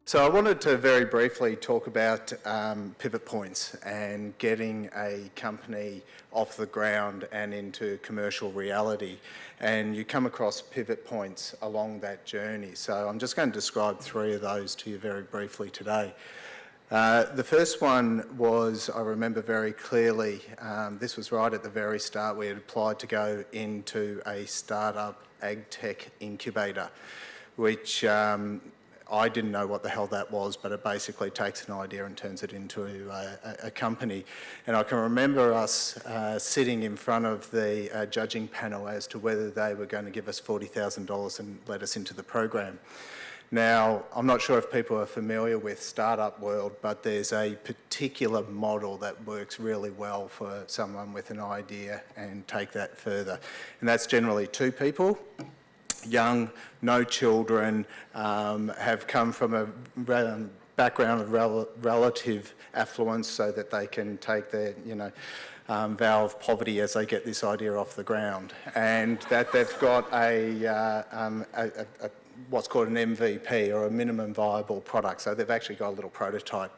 So I wanted to very briefly talk about pivot points and getting a company off the ground and into commercial reality. And you come across pivot points along that journey. So I'm just going to describe 3 of those to you very briefly today. The first one was, I remember very clearly, this was right at the very start. We had applied to go into a startup ag tech incubator, which I didn't know what the hell that was, but it basically takes an idea and turns it into a company. And I can remember us sitting in front of the judging panel as to whether they were going to give us $40,000 and let us into the program. Now, I'm not sure if people are familiar with startup world, but there's a particular model that works really well for someone with an idea and take that further. And that's generally 2 people. Young, no children, have come from a background of relative affluence so that they can take their, vow of poverty as they get this idea off the ground. And that they've got what's called an MVP, or a minimum viable product. So they've actually got a little prototype.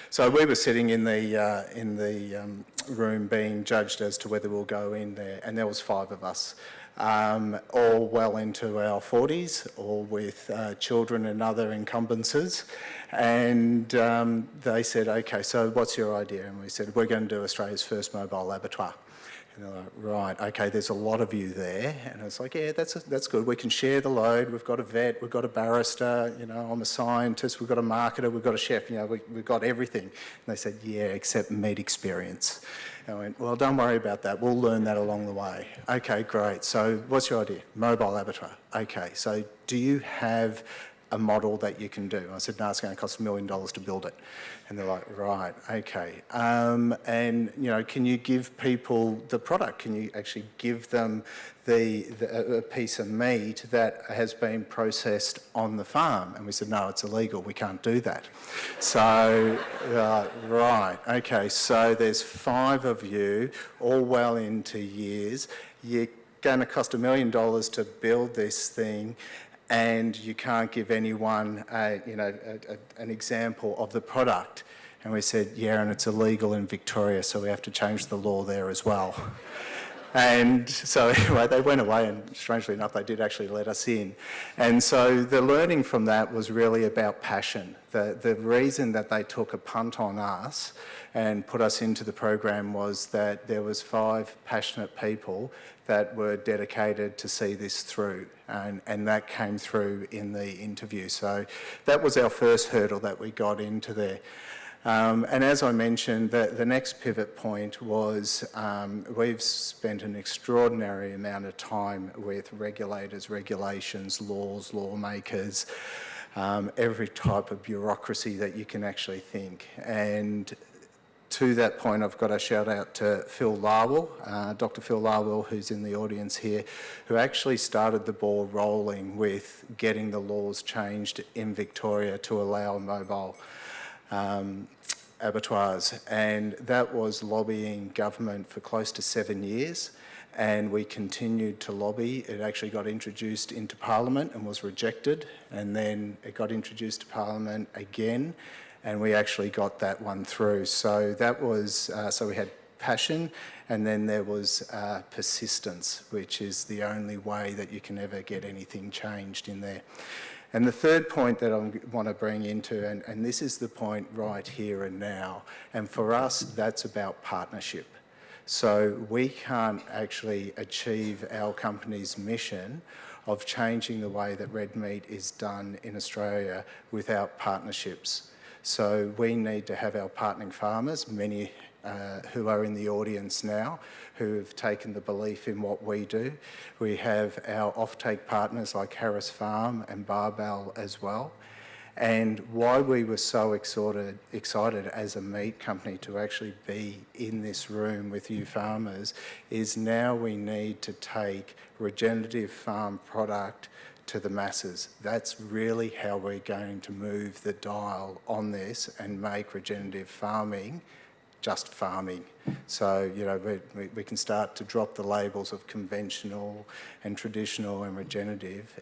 So we were sitting in the room being judged as to whether we'll go in there, and there was 5 of us. All well into our 40s, all with children and other encumbrances. And they said, okay, so what's your idea? And we said, we're going to do Australia's first mobile abattoir. And they're like, right, okay, there's a lot of you there. And I was like, yeah, that's good. We can share the load. We've got a vet, we've got a barrister, I'm a scientist, we've got a marketer, we've got a chef, we've got everything. And they said, yeah, except meat experience. And I went, well, don't worry about that. We'll learn that along the way. Okay, great. So what's your idea? Mobile abattoir. Okay, so do you have a model that you can do? I said, no, it's going to cost $1 million to build it. And they're like, right, okay. And, can you give people the product? Can you actually give them a piece of meat that has been processed on the farm? And we said, no, it's illegal. We can't do that. So, right, okay. So there's 5 of you, all well into years. You're going to cost $1 million to build this thing, and you can't give anyone an example of the product. And we said, yeah, and it's illegal in Victoria, so we have to change the law there as well. And so anyway, they went away, and strangely enough, they did actually let us in. And so the learning from that was really about passion. The reason that they took a punt on us and put us into the program was that there was 5 passionate people that were dedicated to see this through, and that came through in the interview. So that was our first hurdle that we got into there. And as I mentioned, the next pivot point was we've spent an extraordinary amount of time with regulators, regulations, laws, lawmakers, every type of bureaucracy that you can actually think. And to that point, I've got to shout out to Phil Larwell, Dr. Phil Larwell, who's in the audience here, who actually started the ball rolling with getting the laws changed in Victoria to allow mobile abattoirs. And that was lobbying government for close to 7 years. And we continued to lobby. It actually got introduced into Parliament and was rejected. And then it got introduced to Parliament again, and we actually got that one through. So that was, so we had passion, and then there was persistence, which is the only way that you can ever get anything changed in there. And the third point that I want to bring into, and this is the point right here and now, and for us, that's about partnership. So we can't actually achieve our company's mission of changing the way that red meat is done in Australia without partnerships. So we need to have our partnering farmers, many who are in the audience now, who have taken the belief in what we do. We have our offtake partners like Harris Farm and Barbell as well. And why we were so excited as a meat company to actually be in this room with you farmers is now we need to take regenerative farm product to the masses. That's really how we're going to move the dial on this and make regenerative farming just farming. So, you know, we can start to drop the labels of conventional and traditional and regenerative.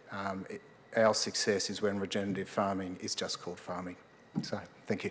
Our success is when regenerative farming is just called farming. So, thank you.